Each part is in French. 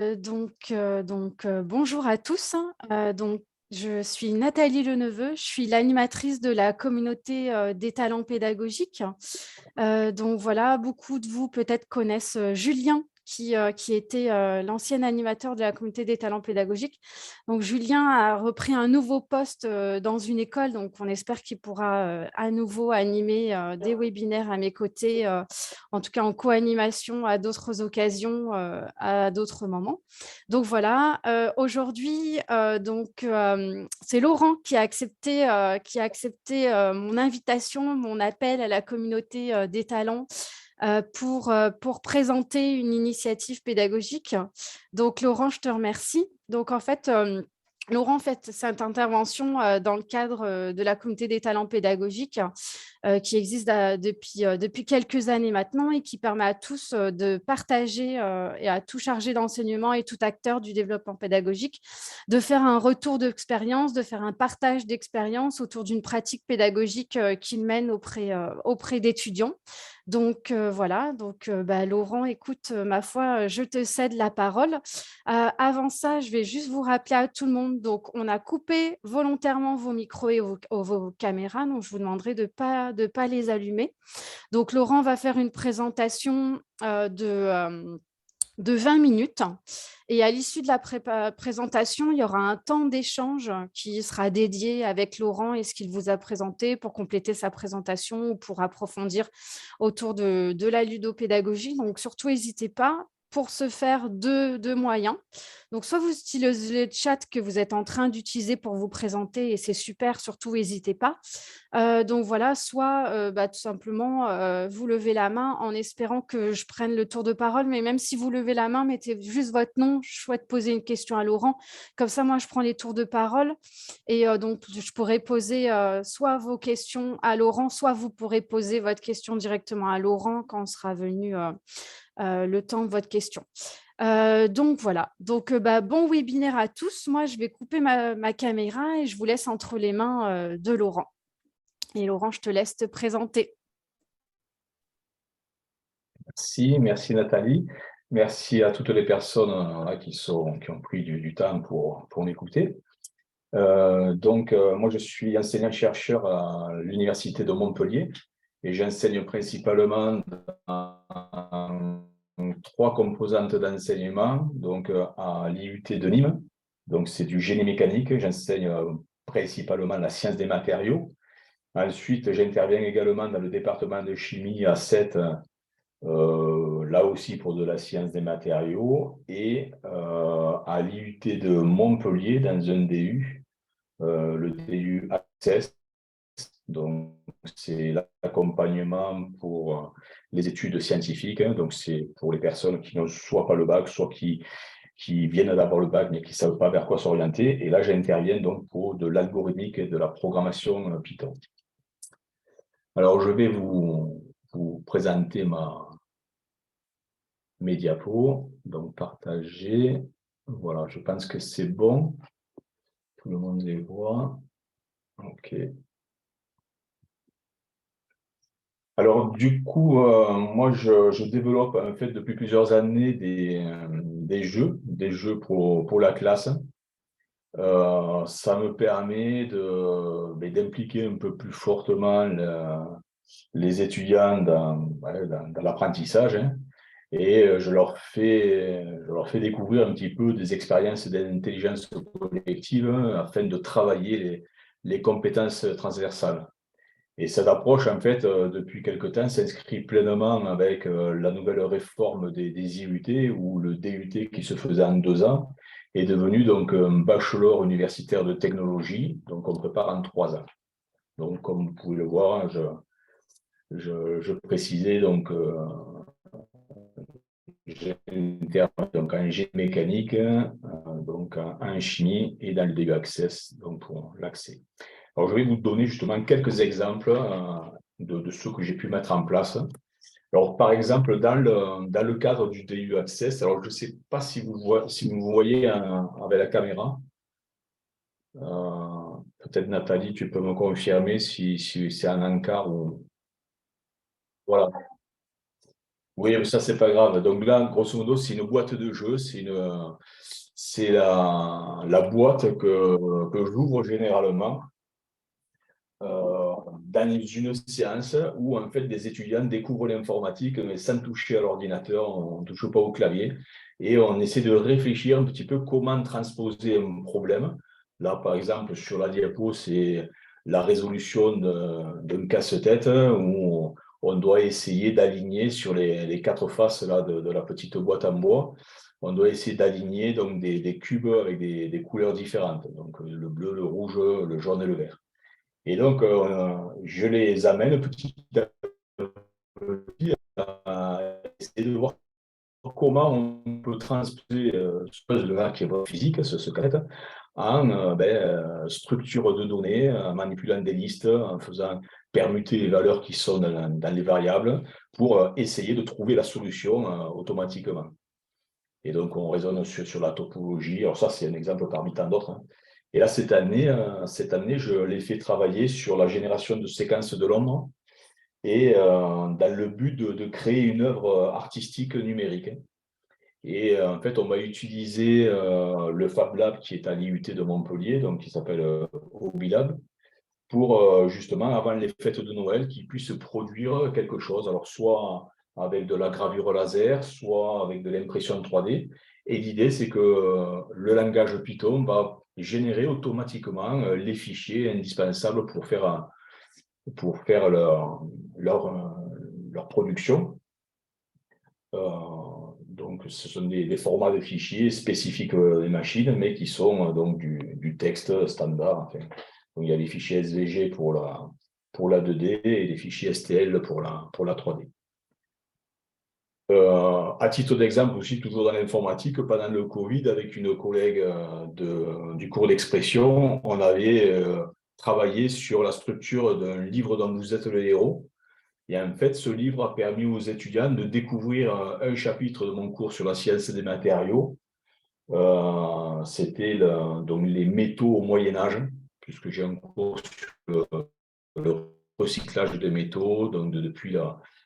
Bonjour à tous. Je suis Nathalie Leneveu, je suis l'animatrice de la communauté des talents pédagogiques. Donc voilà, beaucoup de vous peut-être connaissent Julien, qui était l'ancien animateur de la communauté des talents pédagogiques. Donc Julien a repris un nouveau poste dans une école, donc on espère qu'il pourra à nouveau animer des webinaires à mes côtés, en tout cas en co-animation à d'autres occasions, à d'autres moments. Donc voilà, aujourd'hui, c'est Laurent qui a accepté mon invitation, mon appel à la communauté des talents pour présenter une initiative pédagogique. Donc Laurent, je te remercie. Donc en fait, Laurent fait cette intervention dans le cadre de la communauté des talents pédagogiques qui existe depuis quelques années maintenant et qui permet à tous de partager et à tout chargé d'enseignement et tout acteur du développement pédagogique de faire un retour d'expérience, de faire un partage d'expérience autour d'une pratique pédagogique qu'il mène auprès d'étudiants. Donc voilà, Laurent, écoute, ma foi, je te cède la parole. Avant ça, je vais juste vous rappeler à tout le monde, donc on a coupé volontairement vos micros et vos caméras, donc je vous demanderai de pas les allumer. Donc Laurent va faire une présentation de 20 minutes. Et à l'issue de la présentation, il y aura un temps d'échange qui sera dédié avec Laurent et ce qu'il vous a présenté pour compléter sa présentation ou pour approfondir autour de la ludopédagogie. Donc, surtout, n'hésitez pas. Pour ce faire, deux moyens. Donc, soit vous utilisez le chat que vous êtes en train d'utiliser pour vous présenter et c'est super, surtout n'hésitez pas. Donc voilà, soit tout simplement, vous levez la main en espérant que je prenne le tour de parole, mais même si vous levez la main, mettez juste votre nom. Je souhaite poser une question à Laurent. Comme ça, moi, je prends les tours de parole et donc je pourrais poser soit vos questions à Laurent, soit vous pourrez poser votre question directement à Laurent quand sera venu le temps de votre question. Donc voilà, bon webinaire à tous. Moi, je vais couper ma caméra et je vous laisse entre les mains de Laurent. Et Laurent, je te laisse te présenter. Merci Nathalie. Merci à toutes les personnes qui ont pris du temps pour m'écouter. Moi, je suis enseignant-chercheur à l'Université de Montpellier et j'enseigne principalement dans trois composantes d'enseignement, donc à l'IUT de Nîmes. Donc, c'est du génie mécanique. J'enseigne principalement la science des matériaux. Ensuite, j'interviens également dans le département de chimie à 7, là aussi pour de la science des matériaux, et à l'IUT de Montpellier, dans un DU, le DU Access. Donc, c'est l'accompagnement pour les études scientifiques. Donc, c'est pour les personnes qui n'ont soit pas le bac, soit qui viennent d'avoir le bac, mais qui ne savent pas vers quoi s'orienter. Et là, j'interviens donc pour de l'algorithmique et de la programmation Python. Alors, je vais vous présenter mes diapos. Donc, partager. Voilà, je pense que c'est bon. Tout le monde les voit. OK. Alors, du coup, moi, je développe en fait depuis plusieurs années des jeux pour la classe. Ça me permet d'impliquer un peu plus fortement les étudiants dans l'apprentissage, hein, et je leur fais découvrir un petit peu des expériences d'intelligence collective afin de travailler les compétences transversales. Et cette approche, en fait, depuis quelque temps, s'inscrit pleinement avec la nouvelle réforme des IUT, où le DUT qui se faisait en 2 ans est devenu donc un bachelor universitaire de technologie, donc on prépare en 3 ans. Donc, comme vous pouvez le voir, je précisais donc donc en génie mécanique, donc en chimie et dans le DU Access, donc pour l'accès. Alors, je vais vous donner justement quelques exemples de ce que j'ai pu mettre en place. Alors, par exemple, dans le cadre du DU Access, alors je ne sais pas si vous voyez avec la caméra. Peut-être Nathalie, tu peux me confirmer si c'est un encart ou... Voilà. Oui, mais ça, c'est pas grave. Donc là, grosso modo, c'est une boîte de jeu. C'est la boîte que j'ouvre généralement dans une séance où en fait des étudiants découvrent l'informatique mais sans toucher à l'ordinateur, on ne touche pas au clavier et on essaie de réfléchir un petit peu comment transposer un problème. Là, par exemple, sur la diapo, c'est la résolution d'un casse-tête où on doit essayer d'aligner sur les quatre faces là, de la petite boîte en bois. On doit essayer d'aligner donc des cubes avec des couleurs différentes, donc le bleu, le rouge, le jaune et le vert. Et donc, je les amène petit à petit à essayer de voir comment on peut transposer ce puzzle-là qui est votre physique, ce casse en structure de données, en manipulant des listes, en faisant permuter les valeurs qui sont dans les variables pour essayer de trouver la solution automatiquement. Et donc, on raisonne sur la topologie. Alors ça, c'est un exemple parmi tant d'autres, hein. Et là, cette année, je l'ai fait travailler sur la génération de séquences de l'ombre et dans le but de créer une œuvre artistique numérique. Et en fait, on va utiliser le Fab Lab qui est à l'IUT de Montpellier, donc qui s'appelle Hobby pour justement, avant les fêtes de Noël, qu'ils puissent produire quelque chose. Alors, soit avec de la gravure laser, soit avec de l'impression 3D. Et l'idée, c'est que le langage Python va générer automatiquement les fichiers indispensables pour faire leur production. Donc, ce sont des formats de fichiers spécifiques des machines, mais qui sont donc du texte standard. Enfin, donc, il y a les fichiers SVG pour la 2D et les fichiers STL pour la 3D. À titre d'exemple aussi, toujours dans l'informatique, pendant le Covid, avec une collègue du cours d'expression, on avait travaillé sur la structure d'un livre dont vous êtes le héros. Et en fait, ce livre a permis aux étudiants de découvrir un chapitre de mon cours sur la science des matériaux. C'était donc les métaux au Moyen-Âge, puisque j'ai un cours sur le recyclage des métaux, donc depuis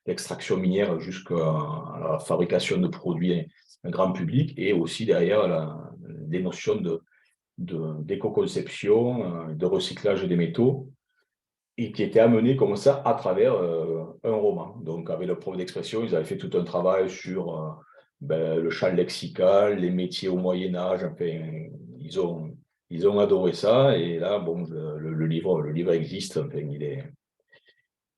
l'extraction minière jusqu'à la fabrication de produits un grand public, et aussi derrière les notions d'éco-conception, de recyclage des métaux, et qui était amené comme ça à travers un roman. Donc, avec le prof d'expression, ils avaient fait tout un travail sur le champ lexical, les métiers au Moyen-Âge. Enfin, ils ont adoré ça. Et là, bon, le livre existe. Enfin,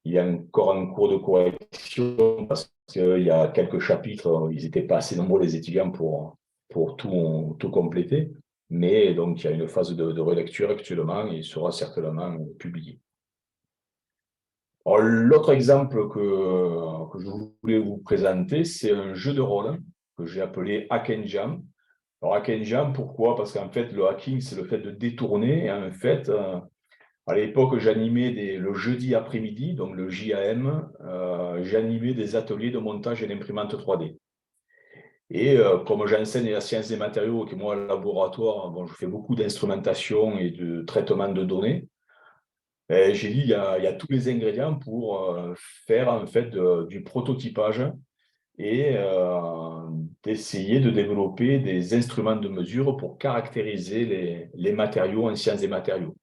il est encore en cours de correction parce qu'il y a quelques chapitres, ils n'étaient pas assez nombreux, les étudiants, pour tout compléter. Mais donc, il y a une phase de relecture actuellement et il sera certainement publié. L'autre exemple que je voulais vous présenter, c'est un jeu de rôle que j'ai appelé Hack and Jam. Alors, Hack and Jam, pourquoi? Parce qu'en fait, le hacking, c'est le fait de détourner. Et en fait, à l'époque, j'animais le jeudi après-midi, donc le JAM, j'animais des ateliers de montage et d'imprimante 3D. Et comme j'enseigne la science des matériaux, et que moi, au laboratoire, bon, je fais beaucoup d'instrumentation et de traitement de données. Et j'ai dit, il y a tous les ingrédients pour faire en fait du prototypage et d'essayer de développer des instruments de mesure pour caractériser les matériaux en sciences des matériaux.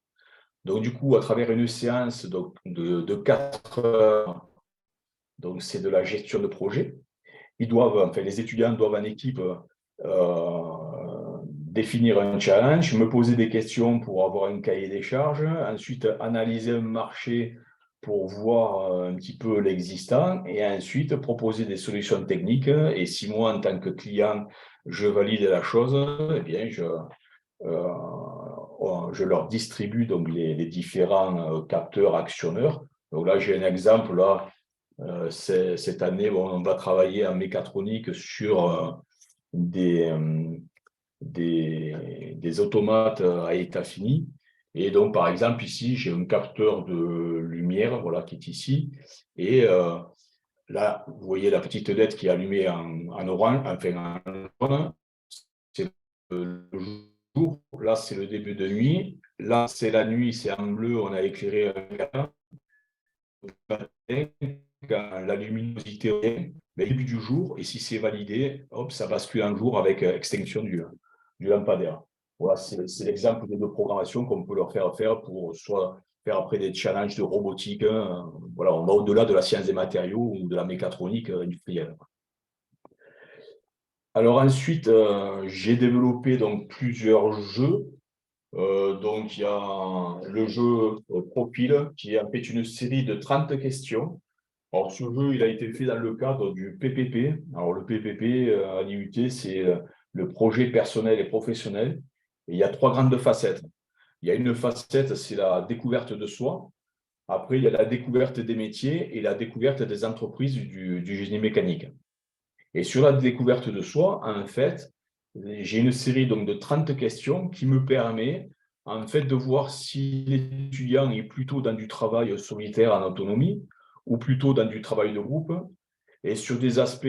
Donc, du coup, à travers une séance de 4 heures, donc c'est de la gestion de projet, les étudiants doivent en équipe définir un challenge, me poser des questions pour avoir un cahier des charges, ensuite analyser un marché pour voir un petit peu l'existant et ensuite proposer des solutions techniques. Et si moi, en tant que client, je valide la chose, eh bien, je leur distribue donc les différents capteurs actionneurs. Donc là, j'ai un exemple. Là, cette année, on va travailler en mécatronique sur des automates à état fini. Et donc, par exemple, ici, j'ai un capteur de lumière, voilà, qui est ici. Et là, vous voyez la petite LED qui est allumée en orange, enfin en jaune. C'est le jour. Là, c'est le début de nuit. Là, c'est la nuit, c'est en bleu, on a éclairé un matin. quand la luminosité est début du jour, et si c'est validé, hop, ça bascule en jour avec extinction du lampadaire. Voilà, c'est l'exemple des deux programmations qu'on peut leur faire pour soit faire après des challenges de robotique. Voilà, on va au-delà de la science des matériaux ou de la mécatronique industrielle. Alors ensuite, j'ai développé donc plusieurs jeux. Donc il y a le jeu Profil qui est en fait une série de 30 questions. Alors ce jeu, il a été fait dans le cadre du PPP. Alors le PPP à l'IUT, c'est le projet personnel et professionnel. Et il y a trois grandes facettes. Il y a une facette, c'est la découverte de soi. Après, il y a la découverte des métiers et la découverte des entreprises du génie mécanique. Et sur la découverte de soi, en fait, j'ai une série donc, de 30 questions qui me permet en fait, de voir si l'étudiant est plutôt dans du travail solitaire en autonomie ou plutôt dans du travail de groupe et sur des aspects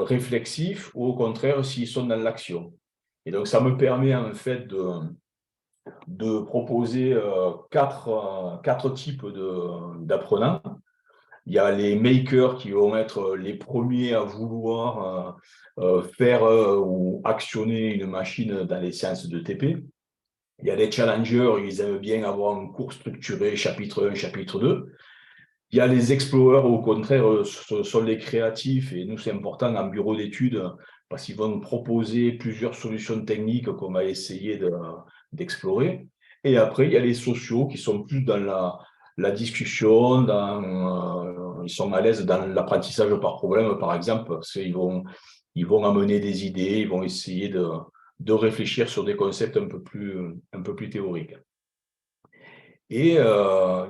réflexifs ou au contraire s'ils sont dans l'action. Et donc, ça me permet en fait de proposer quatre types d'apprenants. Il y a les makers qui vont être les premiers à vouloir faire ou actionner une machine dans les séances de TP. Il y a les challengers, ils aiment bien avoir un cours structuré, chapitre 1, chapitre 2. Il y a les explorers, au contraire, ce sont les créatifs. Et nous, c'est important en bureau d'études parce qu'ils vont nous proposer plusieurs solutions techniques qu'on va essayer d'explorer. Et après, il y a les sociaux qui sont plus dans la discussion, ils sont à l'aise dans l'apprentissage par problème, par exemple, parce qu'ils vont amener des idées, ils vont essayer de réfléchir sur des concepts un peu plus théoriques. Et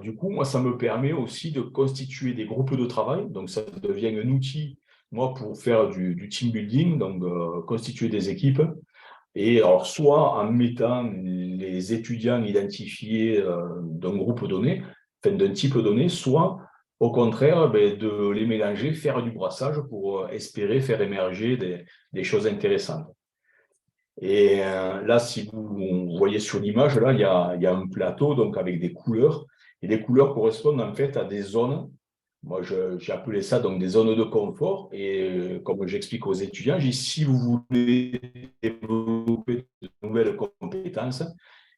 du coup, moi, ça me permet aussi de constituer des groupes de travail. Donc, ça devient un outil, moi, pour faire du team building, donc constituer des équipes. Et alors, soit en mettant les étudiants identifiés d'un groupe donné, enfin d'un type donné, soit au contraire de les mélanger, faire du brassage pour espérer faire émerger des choses intéressantes. Et là, si vous voyez sur l'image, là, il y a un plateau donc avec des couleurs. Et les couleurs correspondent en fait à des zones. Moi, j'ai appelé ça donc des zones de confort. Et comme j'explique aux étudiants, si vous voulez développer de nouvelles compétences,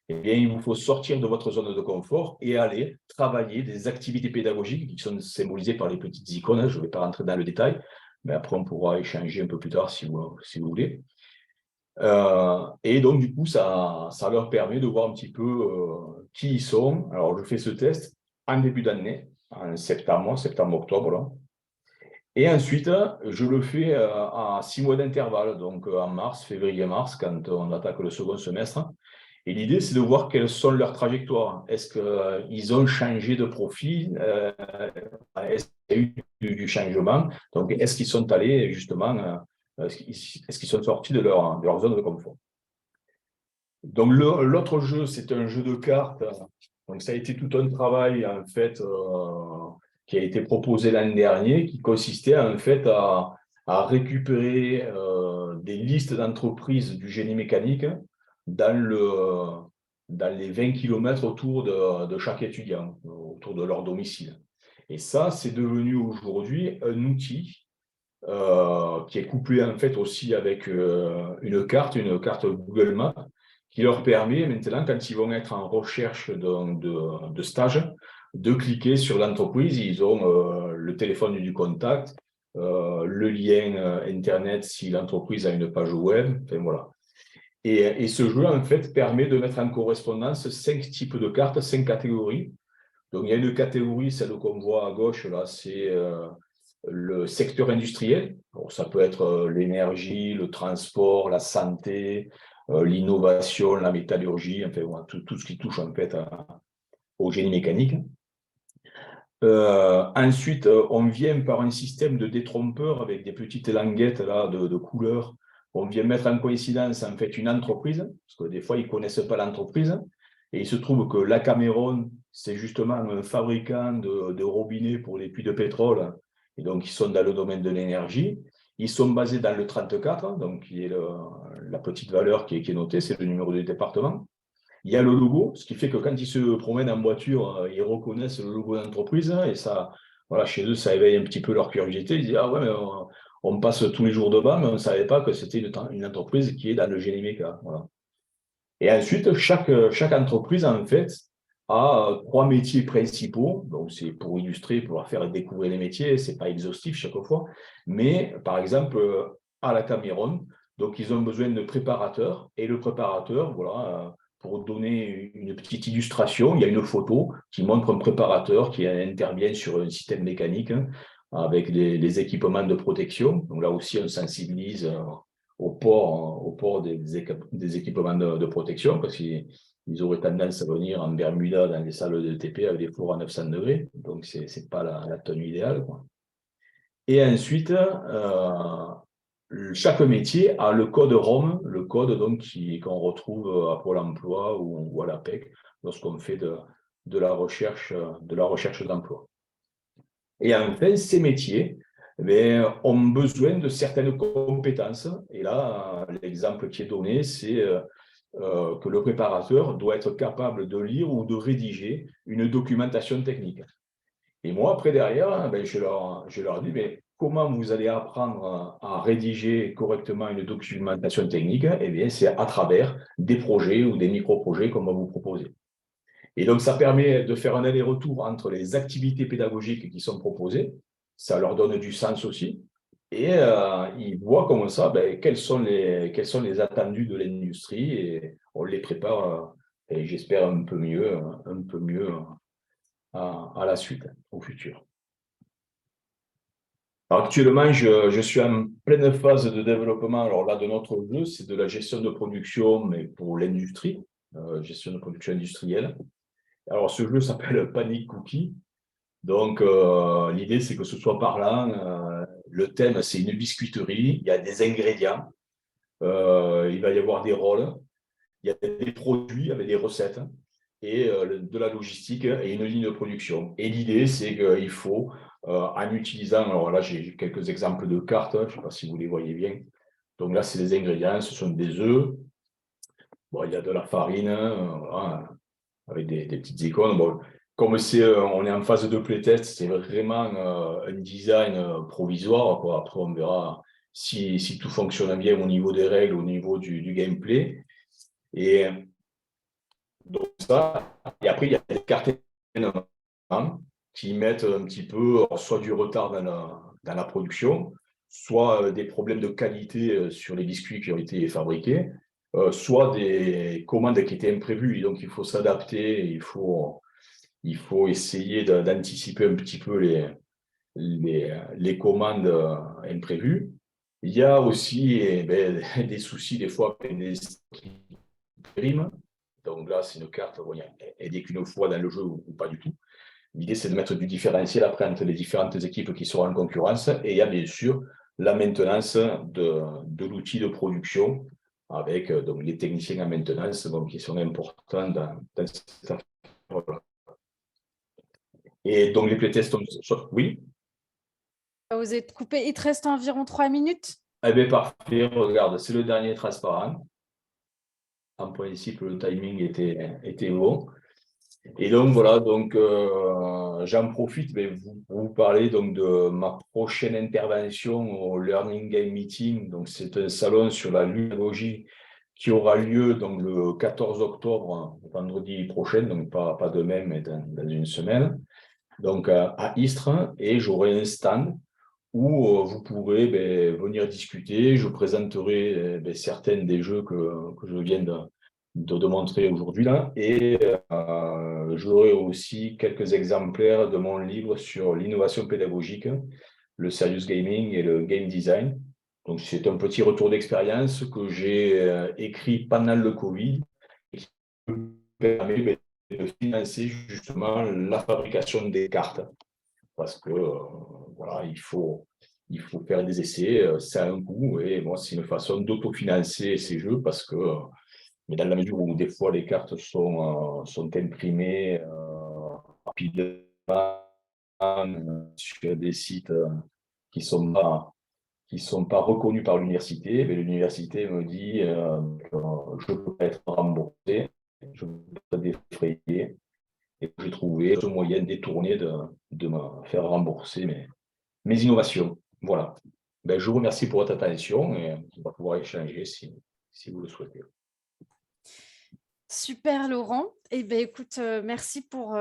eh bien, il vous faut sortir de votre zone de confort et aller travailler des activités pédagogiques qui sont symbolisées par les petites icônes. Je ne vais pas rentrer dans le détail, mais après, on pourra échanger un peu plus tard si vous voulez. Et donc, du coup, ça leur permet de voir un petit peu qui ils sont. Alors, je fais ce test en début d'année, en septembre-octobre, là. Et ensuite, je le fais à 6 mois d'intervalle, donc en mars, février-mars, quand on attaque le second semestre. Et l'idée, c'est de voir quelles sont leurs trajectoires. Est-ce qu'ils ont changé de profil? Est-ce qu'il y a eu du changement? Donc, est-ce qu'ils sont allés justement, est-ce qu'ils sont sortis de leur zone de confort? Donc, l'autre jeu, c'est un jeu de cartes. Donc, ça a été tout un travail, en fait, qui a été proposé l'année dernière, qui consistait, en fait, à récupérer des listes d'entreprises du génie mécanique dans les 20 km autour de chaque étudiant, autour de leur domicile. Et ça, c'est devenu aujourd'hui un outil qui est couplé, en fait, aussi avec une carte Google Maps, qui leur permet maintenant, quand ils vont être en recherche de stage, de cliquer sur l'entreprise. Ils ont le téléphone du contact, le lien Internet si l'entreprise a une page web, enfin, voilà. Et ce jeu, en fait, permet de mettre en correspondance 5 types de cartes, 5 catégories. Donc, il y a une catégorie, celle qu'on voit à gauche, là, c'est le secteur industriel. Bon, ça peut être l'énergie, le transport, la santé, l'innovation, la métallurgie, enfin, voilà, tout ce qui touche en fait au génie mécanique. Ensuite, on vient par un système de détrompeur avec des petites languettes là, de couleurs. On vient mettre en coïncidence en fait une entreprise, parce que des fois, ils ne connaissent pas l'entreprise. Et il se trouve que la Cameron, c'est justement un fabricant de robinets pour les puits de pétrole. Et donc, ils sont dans le domaine de l'énergie. Ils sont basés dans le 34, donc qui est la petite valeur qui est notée, c'est le numéro du département. Il y a le logo, ce qui fait que quand ils se promènent en voiture, ils reconnaissent le logo d'entreprise et ça voilà, chez eux, ça éveille un petit peu leur curiosité. Ils disent, ah ouais, mais on passe tous les jours devant, mais on ne savait pas que c'était une entreprise qui est dans le génie méca. Voilà. Et ensuite, chaque entreprise, en fait, a trois métiers principaux. Donc, c'est pour illustrer, pour leur faire découvrir les métiers. Ce n'est pas exhaustif chaque fois. Mais, par exemple, à la Cameroun, donc, ils ont besoin de préparateurs. Et le préparateur, voilà, pour donner une petite illustration, il y a une photo qui montre un préparateur qui intervient sur un système mécanique, hein, avec les équipements de protection. Donc, là aussi, on sensibilise au port des équipements de protection, parce qu'ils auraient tendance à venir en Bermuda dans les salles de TP avec des fours à 900 degrés. Donc, ce n'est pas la tenue idéale, quoi. Et ensuite, chaque métier a le code ROM, le code donc qu'on retrouve à Pôle emploi ou à l'APEC lorsqu'on fait de la recherche d'emploi. Et enfin, ces métiers ont besoin de certaines compétences. Et là, l'exemple qui est donné, c'est que le préparateur doit être capable de lire ou de rédiger une documentation technique. Et moi, après, derrière, je leur dis, mais comment vous allez apprendre à rédiger correctement une documentation technique? Eh bien, c'est à travers des projets ou des micro-projets qu'on va vous proposer. Et donc, ça permet de faire un aller-retour entre les activités pédagogiques qui sont proposées. Ça leur donne du sens aussi. Et ils voient comme ça quels sont les attendus de l'industrie et on les prépare, et j'espère un peu mieux à la suite, au futur. Alors, actuellement, je suis en pleine phase de développement. Alors là, de notre jeu, c'est de la gestion de production, mais pour l'industrie, gestion de production industrielle. Alors, ce jeu s'appelle Panic Cookie. Donc, l'idée, c'est que ce soit parlant. Le thème, c'est une biscuiterie. Il y a des ingrédients. Il va y avoir des rôles. Il y a des produits avec des recettes et de la logistique et une ligne de production. Et l'idée, c'est qu'il faut, en utilisant, alors là, j'ai quelques exemples de cartes, je ne sais pas si vous les voyez bien. Donc là, c'est les ingrédients, ce sont des œufs. Bon, il y a de la farine, voilà, avec des petites icônes. Bon, comme on est en phase de playtest, c'est vraiment un design provisoire, quoi. Après, on verra si tout fonctionne bien au niveau des règles, au niveau du gameplay. Et donc ça, et après, il y a des cartes qui mettent un petit peu soit du retard dans la production, soit des problèmes de qualité sur les biscuits qui ont été fabriqués, soit des commandes qui étaient imprévues. Et donc, il faut s'adapter, il faut essayer d'anticiper un petit peu les commandes imprévues. Il y a aussi des soucis des fois avec des primes. Donc là, c'est une carte, elle n'est qu'une fois dans le jeu ou pas du tout. L'idée, c'est de mettre du différentiel après entre les différentes équipes qui seront en concurrence. Et il y a bien sûr la maintenance de l'outil de production avec donc, les techniciens en maintenance donc, qui sont importants dans cette affaire-là. Et donc, les playtests, oui. Vous êtes coupé. Il te reste environ 3 minutes. Eh bien, parfait. Regarde, c'est le dernier transparent. En principe, le timing était bon. Et donc, voilà, donc, j'en profite pour vous parler donc, de ma prochaine intervention au Learning Game Meeting. Donc, c'est un salon sur la ludologie qui aura lieu donc, le 14 octobre, vendredi prochain, donc pas demain, mais dans une semaine, donc à Istres. Et j'aurai un stand où vous pourrez venir discuter. Je présenterai certains des jeux que je viens de montrer aujourd'hui là. Et j'aurai aussi quelques exemplaires de mon livre sur l'innovation pédagogique, le serious gaming et le game design. Donc, c'est un petit retour d'expérience que j'ai écrit pendant le Covid et qui me permet de financer justement la fabrication des cartes. Parce que voilà, il faut faire des essais, ça a un coût, et moi, c'est une façon d'autofinancer ces jeux parce que, mais dans la mesure où des fois les cartes sont imprimées rapidement sur des sites qui sont pas reconnus par l'université, mais l'université me dit je peux pas être remboursé, je peux pas défrayer, et j'ai trouvé ce moyen détourné de me faire rembourser mes innovations. Voilà. Ben, je vous remercie pour votre attention et on va pouvoir échanger si vous le souhaitez. Super Laurent. Eh ben, écoute, merci pour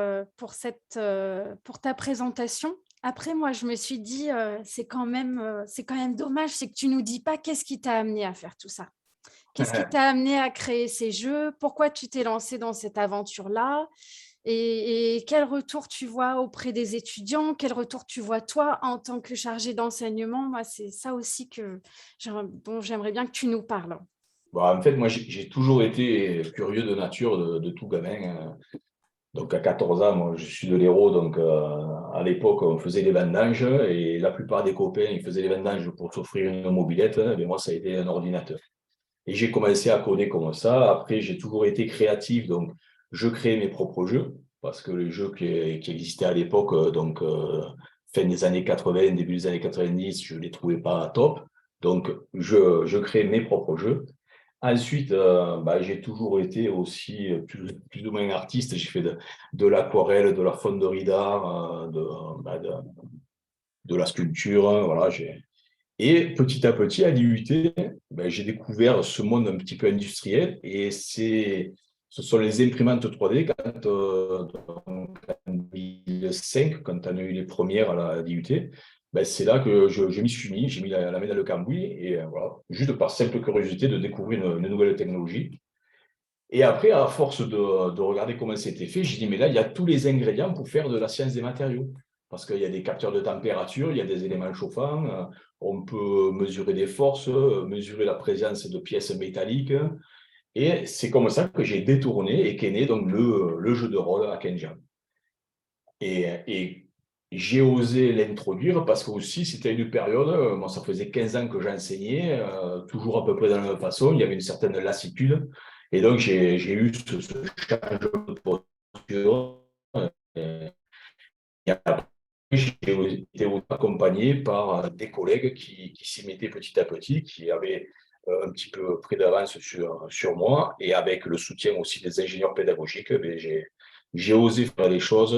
ta présentation. Après, moi, je me suis dit, c'est quand même dommage, c'est que tu nous dis pas qu'est-ce qui t'a amené à faire tout ça. Qu'est-ce qui t'a amené à créer ces jeux? Pourquoi tu t'es lancé dans cette aventure-là? Et quel retour tu vois auprès des étudiants? Quel retour tu vois toi en tant que chargé d'enseignement? Moi, c'est ça aussi dont j'aimerais bien que tu nous parles. Bon, en fait, moi, j'ai toujours été curieux de nature de tout gamin. Donc, à 14 ans, moi, je suis de l'Hérault. Donc, à l'époque, on faisait les vendanges et la plupart des copains, ils faisaient les vendanges pour s'offrir une mobilette. Mais moi, ça a été un ordinateur. Et j'ai commencé à coder comme ça. Après, j'ai toujours été créatif. Donc, je créais mes propres jeux parce que les jeux qui existaient à l'époque, fin des années 80, début des années 90, je ne les trouvais pas top. Donc, je créais mes propres jeux. Ensuite, j'ai toujours été aussi plus ou moins artiste. J'ai fait de l'aquarelle, de la fonderie d'art, de la sculpture. Voilà, et petit à petit, à l'IUT, j'ai découvert ce monde un petit peu industriel. Et ce sont les imprimantes 3D donc, en 2005, quand on a eu les premières à la l'IUT. C'est là que je m'y suis mis, j'ai mis la main dans le cambouis et voilà, juste par simple curiosité de découvrir une nouvelle technologie. Et après, à force de regarder comment c'était fait, j'ai dit, mais là, il y a tous les ingrédients pour faire de la science des matériaux. Parce qu'il y a des capteurs de température, il y a des éléments chauffants, on peut mesurer des forces, mesurer la présence de pièces métalliques. Et c'est comme ça que j'ai détourné et qu'est né donc le jeu de rôle à Kenja. Et j'ai osé l'introduire parce que aussi c'était une période, moi ça faisait 15 ans que j'enseignais, toujours à peu près de la même façon, il y avait une certaine lassitude. Et donc j'ai eu ce changement de posture. Et après, j'ai été accompagné par des collègues qui s'y mettaient petit à petit, qui avaient un petit peu pris d'avance sur moi. Et avec le soutien aussi des ingénieurs pédagogiques, j'ai osé faire les choses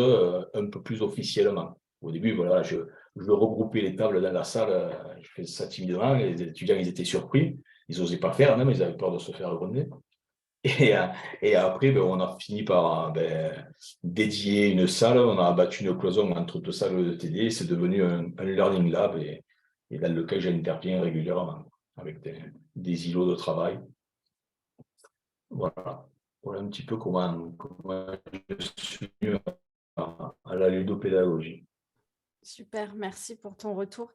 un peu plus officiellement. Au début, voilà, je regroupais les tables dans la salle, je faisais ça timidement, les étudiants ils étaient surpris, ils n'osaient pas faire, même ils avaient peur de se faire gronder. Et après, on a fini par dédier une salle, on a abattu une cloison entre deux salles de TD, c'est devenu un learning lab et dans lequel j'interviens régulièrement avec des îlots de travail. Voilà, voilà un petit peu comment je suis venu à la ludopédagogie. Super, merci pour ton retour.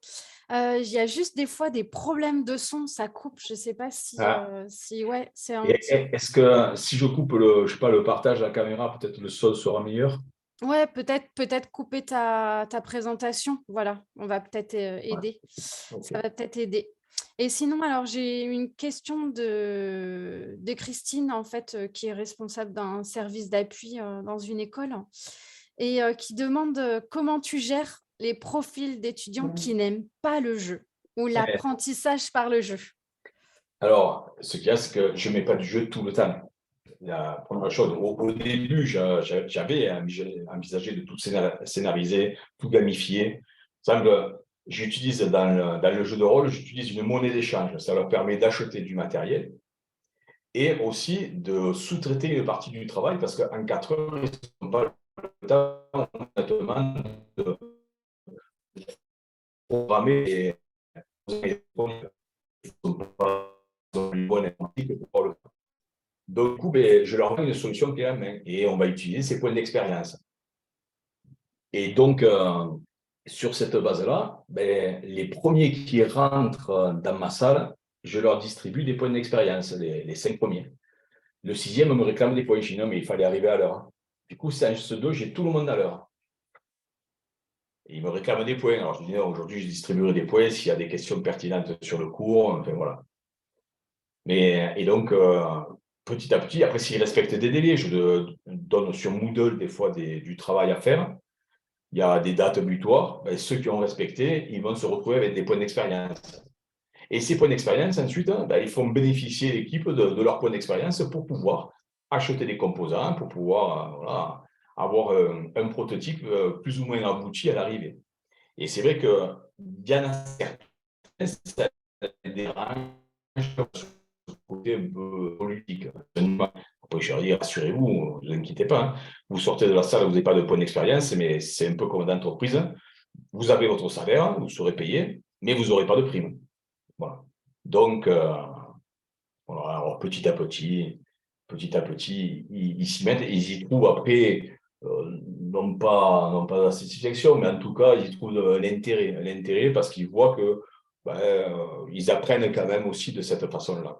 Il y a juste des fois des problèmes de son, ça coupe. Je ne sais pas Ah, ouais, c'est un et petit. est-ce que si je coupe je sais pas, le partage de la caméra, peut-être le son sera meilleur? Ouais, peut-être couper ta présentation. Voilà, on va peut-être Ouais, aider. ok. Ça va peut-être aider. Et sinon, alors j'ai une question de Christine, en fait, qui est responsable d'un service d'appui dans une école et qui demande comment tu gères les profils d'étudiants qui n'aiment pas le jeu ou l'apprentissage par le jeu. Alors, ce qu'il y a, c'est que je ne mets pas du jeu tout le temps. La première chose, au début, j'avais envisagé de tout scénariser, tout gamifier. Par exemple, j'utilise dans le jeu de rôle, j'utilise une monnaie d'échange. Ça leur permet d'acheter du matériel et aussi de sous-traiter une partie du travail parce qu'en 4 heures, ils n'ont pas le temps honnêtement, de programmer et ils sont pas dans une bonne informatique pour le faire. Donc, du coup, je leur donne une solution clé en main et on va utiliser ces points d'expérience. Et donc, sur cette base-là, les premiers qui rentrent dans ma salle, je leur distribue des points d'expérience, les 5 premiers. Le 6e me réclame des points chinois, mais il fallait arriver à l'heure. Du coup, c'est en ce 2, j'ai tout le monde à l'heure. Et il me réclame des points. Alors, je dis, aujourd'hui, je distribuerai des points s'il y a des questions pertinentes sur le cours. Enfin, voilà. Et donc, petit à petit, après, s'ils respectent des délais, je donne sur Moodle des fois du travail à faire. Il y a des dates butoirs. Ceux qui ont respecté, ils vont se retrouver avec des points d'expérience. Et ces points d'expérience, ensuite, ils font bénéficier l'équipe de leurs points d'expérience pour pouvoir acheter des composants, pour pouvoir voilà, avoir un prototype plus ou moins abouti à l'arrivée. Et c'est vrai que bien certains, ça dérange ce côté un peu politique. Après, je leur dis, rassurez-vous, ne vous inquiétez pas. Hein. Vous sortez de la salle, vous n'avez pas de point d'expérience, mais c'est un peu comme dans l'entreprise. Vous avez votre salaire, vous serez payé, mais vous n'aurez pas de prime. Voilà. Donc, voilà, alors petit à petit, ils s'y mettent et ils y trouvent après, non pas la satisfaction, mais en tout cas, ils y trouvent l'intérêt parce qu'ils voient que ils apprennent quand même aussi de cette façon-là.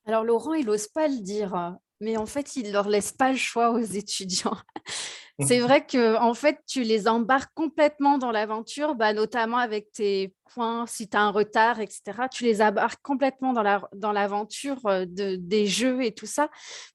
Alors Laurent, il n'ose pas le dire, mais en fait, il ne leur laisse pas le choix aux étudiants. C'est vrai que en fait, tu les embarques complètement dans l'aventure, notamment avec tes points, si tu as un retard, etc. Tu les embarques complètement dans l'aventure des jeux et tout ça,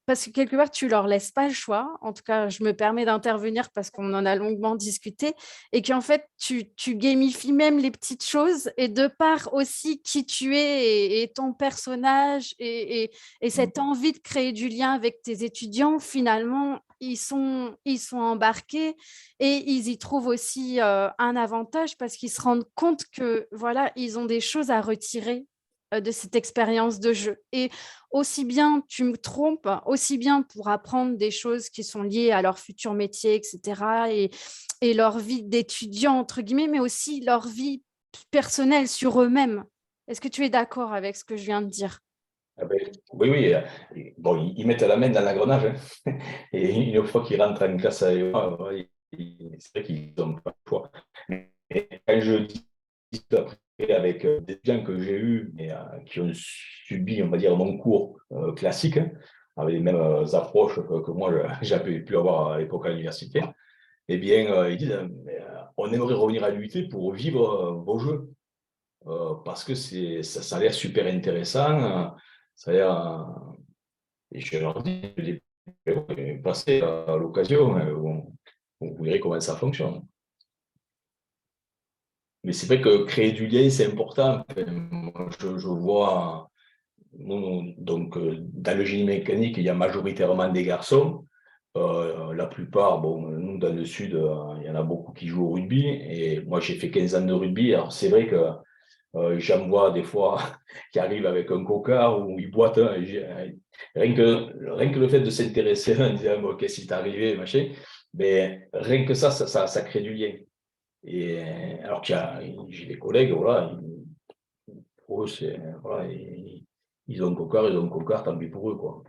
parce que quelque part, tu leur laisses pas le choix. En tout cas, je me permets d'intervenir parce qu'on en a longuement discuté et qu'en fait, tu gamifies même les petites choses et de part aussi qui tu es et ton personnage et cette envie de créer du lien avec tes étudiants, finalement, ils sont embarqués et ils y trouvent aussi un avantage parce qu'ils se rendent compte que voilà, ils ont des choses à retirer de cette expérience de jeu. Et aussi bien, tu me trompes, aussi bien pour apprendre des choses qui sont liées à leur futur métier, etc. Et leur vie d'étudiant, entre guillemets, mais aussi leur vie personnelle sur eux-mêmes. Est-ce que tu es d'accord avec ce que je viens de dire? Ah ben, oui, oui. Bon, ils mettent la main dans l'engrenage. Hein. Et une fois qu'ils rentrent en classe avec moi, c'est vrai qu'ils n'ont pas le choix. Et quand je dis après avec des gens que j'ai eus, mais qui ont subi, on va dire, mon cours classique, hein, avec les mêmes approches que moi j'avais pu avoir à l'époque à l'université, eh bien, ils disent on aimerait revenir à l'UT pour vivre vos jeux. Parce que ça a l'air super intéressant. Ça a l'air, et je leur dis, passez à l'occasion, vous verrez comment ça fonctionne. Mais c'est vrai que créer du lien, c'est important. Enfin, moi, je vois, donc, dans le génie mécanique, il y a majoritairement des garçons. La plupart, bon, nous, dans le sud, il y en a beaucoup qui jouent au rugby. Et moi, j'ai fait 15 ans de rugby. Alors, c'est vrai que j'en vois des fois qui arrivent avec un cocard ou ils boitent. Hein, rien que le fait de s'intéresser en disant bon, qu'est-ce qui t'est arrivé, machin, mais rien que ça crée du lien. Et alors j'ai des collègues, voilà, pour eux, voilà, ils ont un cocard, tant pis pour eux. Quoi.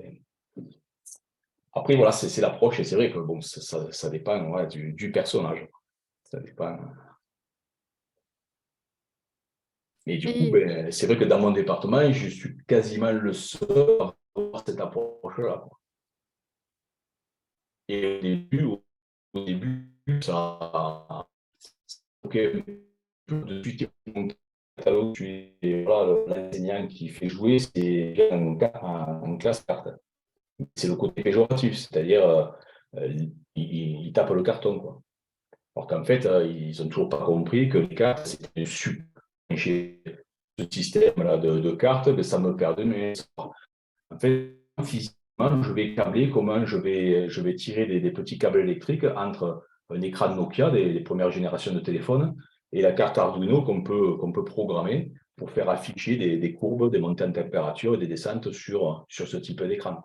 Après, voilà, c'est l'approche et c'est vrai que bon, ça dépend ouais, du personnage. Ça dépend. Et du coup, Et, c'est vrai que dans mon département, je suis quasiment le seul à avoir cette approche-là. Et au début, ça ok, de suite, mon catalogue, voilà, l'enseignant qui fait jouer, c'est en classe carte. C'est le côté péjoratif, c'est-à-dire il tape le carton. Quoi. Alors qu'en fait, ils n'ont toujours pas compris que les cartes, c'est un super ce système-là de cartes, ben, ça me perd de mes. En fait, physiquement, je vais câbler comment je vais tirer des petits câbles électriques entre un écran Nokia des premières générations de téléphones et la carte Arduino qu'on peut programmer pour faire afficher des courbes, des montées en température et des descentes sur ce type d'écran.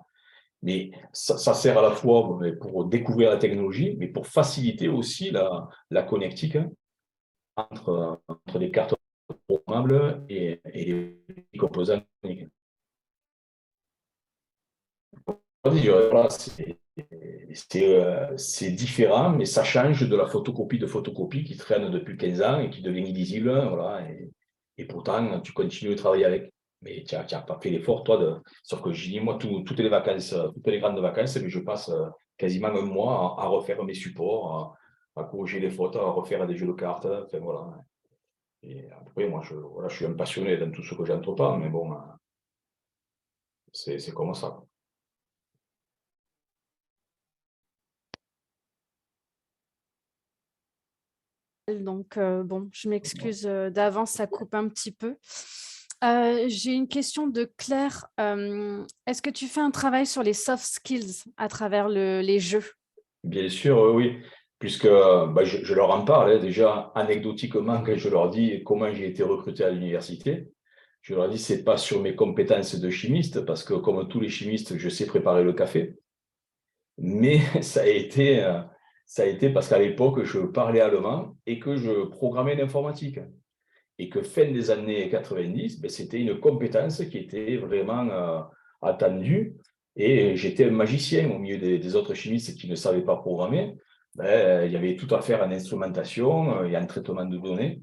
Mais ça sert à la fois pour découvrir la technologie, mais pour faciliter aussi la connectique entre les cartes programmables et les composants techniques. Voilà, c'est différent, mais ça change de la photocopie qui traîne depuis 15 ans et qui devient illisible. Voilà, et pourtant, tu continues de travailler avec. Mais tu n'as pas fait l'effort, toi. Sauf que je dis, moi, toutes les vacances, toutes les grandes vacances, mais je passe quasiment un mois à refaire mes supports, à corriger les fautes, à refaire des jeux de cartes. Enfin, voilà. Et après, moi, voilà, je suis un passionné dans tout ce que j'entreprends, mais bon, c'est comme ça. donc, bon, je m'excuse d'avance, ça coupe un petit peu. J'ai une question de Claire. Est-ce que tu fais un travail sur les soft skills à travers les jeux? Bien sûr, oui, puisque je leur en parle déjà anecdotiquement quand je leur dis comment j'ai été recruté à l'université. Je leur dis c'est pas sur mes compétences de chimiste, parce que comme tous les chimistes, je sais préparer le café, mais ça a été parce qu'à l'époque, je parlais allemand et que je programmais l'informatique. Et que fin des années 90, c'était une compétence qui était vraiment attendue. Et j'étais un magicien au milieu des autres chimistes qui ne savaient pas programmer. Il y avait tout à faire en instrumentation et en traitement de données.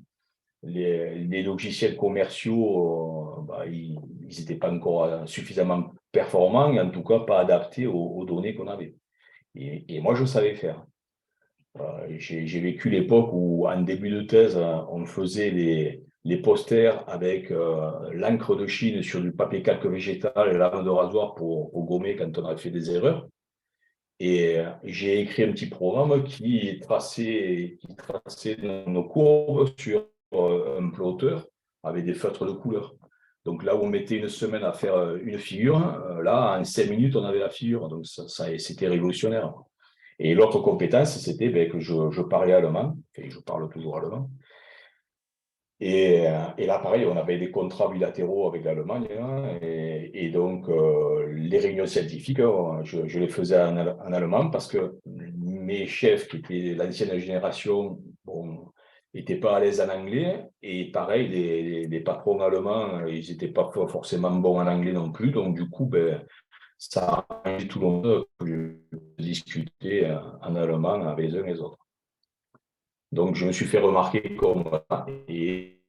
Les logiciels commerciaux, ils n'étaient pas encore suffisamment performants, et en tout cas pas adaptés aux données qu'on avait. Et moi, je savais faire. J'ai vécu l'époque où, en début de thèse, on faisait les posters avec l'encre de Chine sur du papier calque végétal et la lame de rasoir pour gommer quand on a fait des erreurs. Et j'ai écrit un petit programme qui traçait nos courbes sur un plotter avec des feutres de couleur. Donc là où on mettait une semaine à faire une figure, là, en 5 minutes, on avait la figure. Donc c'était révolutionnaire. Et l'autre compétence, c'était que je parlais allemand, et je parle toujours allemand. Et là, pareil, on avait des contrats bilatéraux avec l'Allemagne, hein, et donc les réunions scientifiques, je les faisais en allemand parce que mes chefs, qui étaient l'ancienne génération, n'étaient pas à l'aise en anglais, et pareil, les patrons allemands, ils n'étaient pas forcément bons en anglais non plus, donc du coup, ça a arrangé tout le monde de discuter en allemand avec les uns et les autres. Donc, je me suis fait remarquer comme ça. Et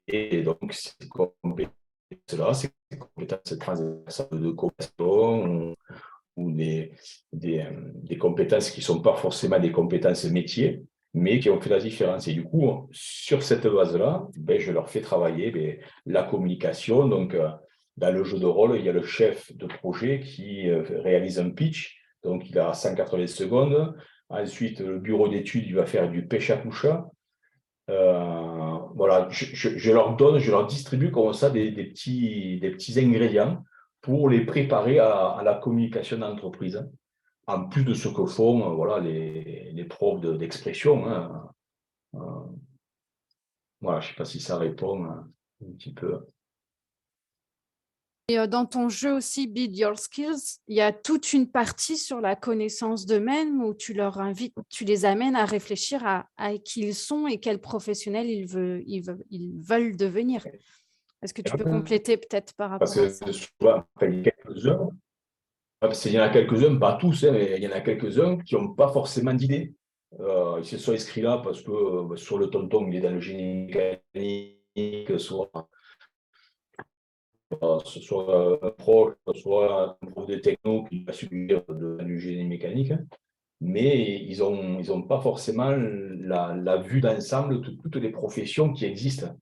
donc, ces compétences-là, ces compétences transversales de coopération ou des compétences qui ne sont pas forcément des compétences métiers, mais qui ont fait la différence. Et du coup, sur cette base-là, je leur fais travailler la communication. Donc, dans le jeu de rôle, il y a le chef de projet qui réalise un pitch. Donc, il a 180 secondes. Ensuite, le bureau d'études, il va faire du pêche à coucha. Voilà, je leur donne, je leur distribue comme ça des petits ingrédients pour les préparer à la communication d'entreprise, en plus de ce que font voilà, les profs d'expression. Hein. Voilà, je ne sais pas si ça répond un petit peu. Et dans ton jeu aussi, Build Your Skills, il y a toute une partie sur la connaissance d'eux-mêmes où tu les amènes à réfléchir à qui ils sont et quels professionnels ils veulent devenir. Est-ce que tu peux compléter peut-être par Parce rapport à ça? que souvent, il y a quelques-uns, il y en a quelques-uns, pas tous, hein, mais il y en a quelques-uns qui n'ont pas forcément d'idée. Ils se sont inscrits là parce que sur le tonton, il est dans le génie mécanique, soit ce soit un proche, soit un prof de techno qui va subir du génie mécanique, mais ils ont pas forcément la vue d'ensemble de toutes les professions qui existent.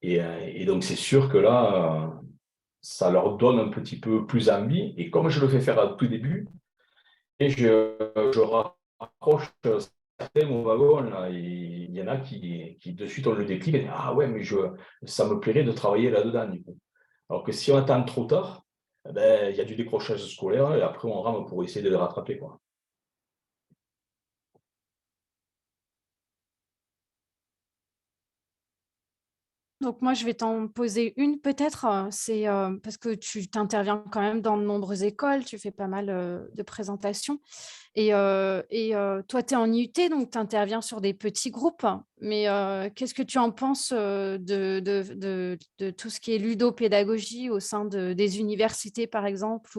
Et donc, c'est sûr que là, ça leur donne un petit peu plus envie. Et comme je le fais faire au tout début, et je rapproche certains au wagon, là, il y en a qui de suite ont le déclic et disent ah ouais, mais ça me plairait de travailler là-dedans, du coup. Alors que si on attend trop tard, il y a du décrochage scolaire et après on rame pour essayer de les rattraper, quoi. Donc moi, je vais t'en poser une peut-être. C'est parce que tu t'interviens quand même dans de nombreuses écoles, tu fais pas mal de présentations. Et toi, tu es en IUT, donc tu interviens sur des petits groupes. Mais qu'est-ce que tu en penses de tout ce qui est ludopédagogie au sein des universités, par exemple,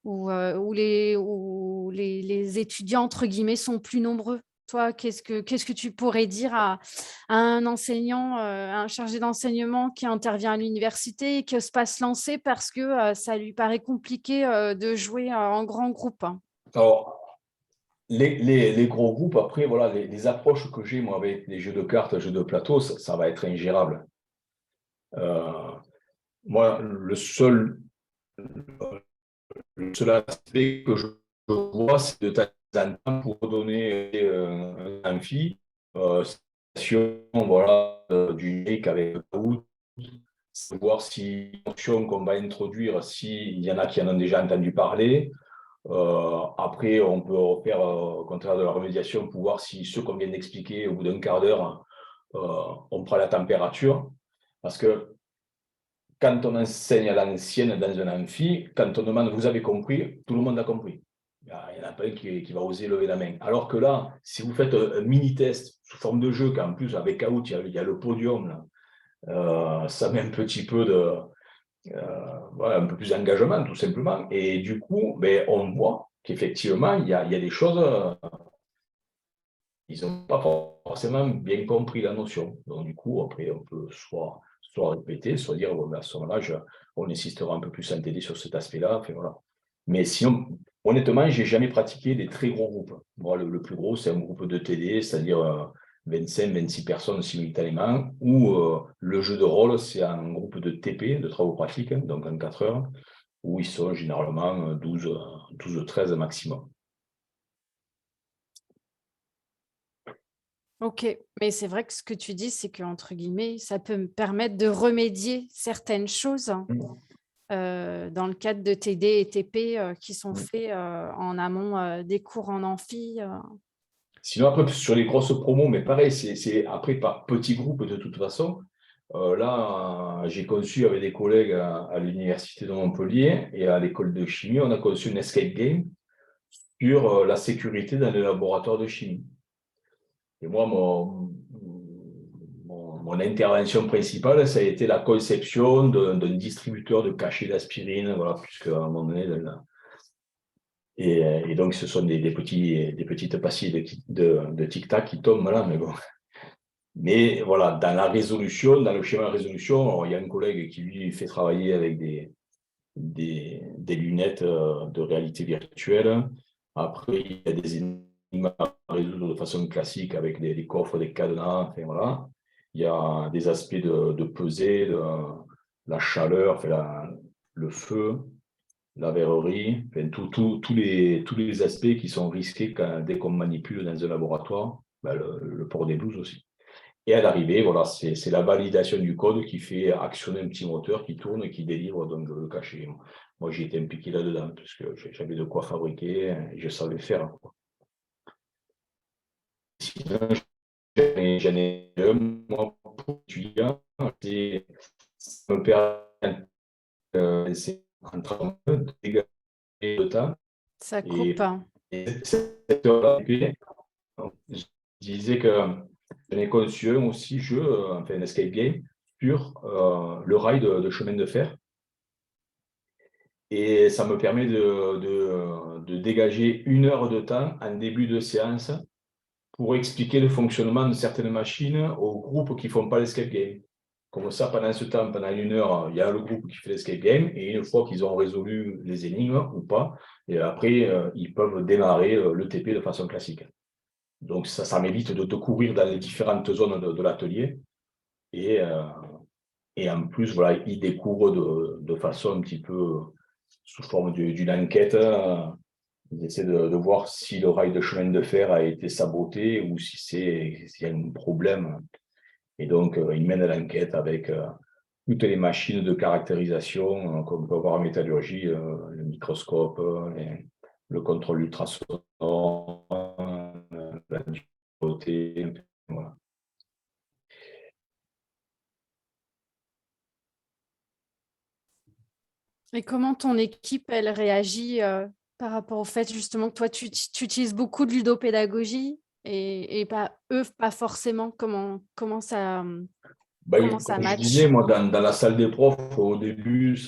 où les étudiants, entre guillemets, sont plus nombreux? Toi, qu'est-ce que tu pourrais dire à un enseignant, un chargé d'enseignement qui intervient à l'université et qui n'ose pas se lancer parce que ça lui paraît compliqué de jouer en grand groupe? Alors, les gros groupes, après, voilà, les approches que j'ai, moi, avec les jeux de cartes, jeux de plateau, ça va être ingérable. Moi, le seul aspect que je vois, c'est de temps en temps pour donner un amphi, session, voilà, du numérique avec Kahoot, voir si les notions qu'on va introduire, s'il y en a qui en ont déjà entendu parler. Après, on peut refaire, au contraire de la remédiation, pour voir si ceux qu'on vient d'expliquer, au bout d'un quart d'heure, on prend la température. Parce que quand on enseigne à l'ancienne dans un amphi, quand on demande « vous avez compris », tout le monde a compris. Il n'y en a pas un qui va oser lever la main. Alors que là, si vous faites un mini-test sous forme de jeu, qu'en plus, avec Out, il y a le podium, là, ça met un petit peu voilà, un peu plus d'engagement, tout simplement. Et du coup, ben, on voit qu'effectivement, il y a des choses, ils n'ont pas forcément bien compris la notion. Donc, du coup, après, on peut soit répéter, soit dire, bon, ben, à ce moment-là, on insistera un peu plus en TD sur cet aspect-là. Enfin, voilà. Mais sinon, honnêtement, je n'ai jamais pratiqué des très gros groupes. Moi, le plus gros, c'est un groupe de TD, c'est-à-dire 25, 26 personnes simultanément, ou le jeu de rôle, c'est un groupe de TP, de travaux pratiques, donc en 4 heures, où ils sont généralement 12 13 maximum. Ok, mais c'est vrai que ce que tu dis, c'est que, entre guillemets, ça peut me permettre de remédier certaines choses dans le cadre de TD et TP qui sont faits en amont des cours en amphi. Sinon, après, sur les grosses promos, mais pareil, c'est après par petits groupes de toute façon. Là, j'ai conçu avec des collègues à l'Université de Montpellier et à l'école de chimie, on a conçu une escape game sur la sécurité dans les laboratoires de chimie. Et moi, mon intervention principale, ça a été la conception d'un distributeur de cachets d'aspirine, voilà, puisque à un moment donné, et donc ce sont des petites pastilles de tic-tac qui tombent là, mais bon. Mais voilà, dans la résolution, dans le schéma de résolution, alors, il y a un collègue qui lui fait travailler avec des lunettes de réalité virtuelle. Après, il y a des énigmes à résoudre de façon classique avec des coffres, des cadenas, enfin, voilà. Il y a des aspects de pesée, de la chaleur, enfin, le feu, la verrerie, enfin, tous les aspects qui sont risqués dès qu'on manipule dans un laboratoire, ben, le port des blouses aussi. Et à l'arrivée, voilà, c'est la validation du code qui fait actionner un petit moteur qui tourne et qui délivre donc le cachet. Moi, j'ai été impliqué là-dedans parce que j'avais de quoi fabriquer et je savais faire. Sinon, j'en ai un, moi, pour étudiant, ça me permet c'est en train de dégager le temps. Ça coupe. Et cette heure-là, je disais que j'en ai conçu un aussi jeu, enfin un escape game, sur le rail de chemin de fer. Et ça me permet de dégager 1 heure de temps en début de séance pour expliquer le fonctionnement de certaines machines aux groupes qui ne font pas l'escape game. Comme ça, pendant ce temps, pendant 1 heure, il y a le groupe qui fait l'escape game, et une fois qu'ils ont résolu les énigmes ou pas, et après, ils peuvent démarrer le TP de façon classique. Donc, ça m'évite de courir dans les différentes zones de l'atelier. Et en plus, voilà, ils découvrent de façon un petit peu sous forme d'une enquête. Ils essaient de voir si le rail de chemin de fer a été saboté ou s'il y a un problème. Et donc, ils mènent l'enquête avec toutes les machines de caractérisation qu'on peut avoir en métallurgie, le microscope, le contrôle ultrasonore, la dureté, voilà. Et comment ton équipe, elle réagit par rapport au fait justement que toi, tu utilises beaucoup de ludopédagogie et pas eux, pas forcément. Comment ça Comme je disais, match? moi, dans la salle des profs, au début,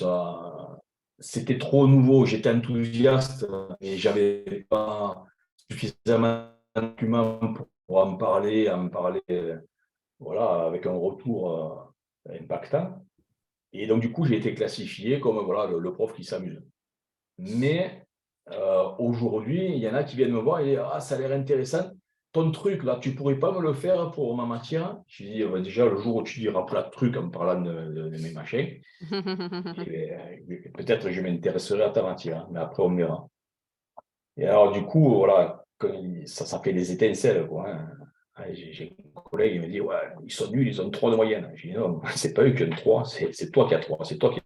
c'était trop nouveau. J'étais enthousiaste, mais je n'avais pas suffisamment d'arguments pour en parler voilà, avec un retour impactant. Et donc, du coup, j'ai été classifié comme voilà, le prof qui s'amuse. Mais aujourd'hui, il y en a qui viennent me voir et disent « Ah, ça a l'air intéressant. Ton truc, là, tu ne pourrais pas me le faire pour ma matière ?» Je dis déjà, le jour où tu diras plein de trucs en me parlant de mes machins, peut-être je m'intéresserai à ta matière, mais après, on verra. Et alors, du coup, voilà, ça fait des étincelles, quoi, hein. J'ai un collègue, il me dit, ouais, ils sont nuls, ils ont 3 de moyenne. Je dis, non, c'est pas eux qui ont 3, c'est toi qui as 3, c'est toi qui as.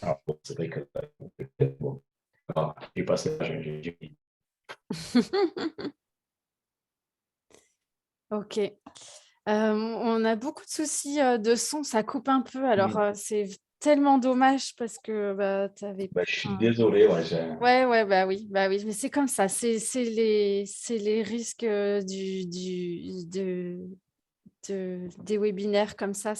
Alors, bon, c'est vrai que bon, j'ai passé, Ok. On a beaucoup de soucis de son, ça coupe un peu. Alors, c'est tellement dommage parce que bah, tu avais. je suis désolé. Ouais, Ouais, bah oui, mais c'est comme ça. C'est les risques des webinaires comme ça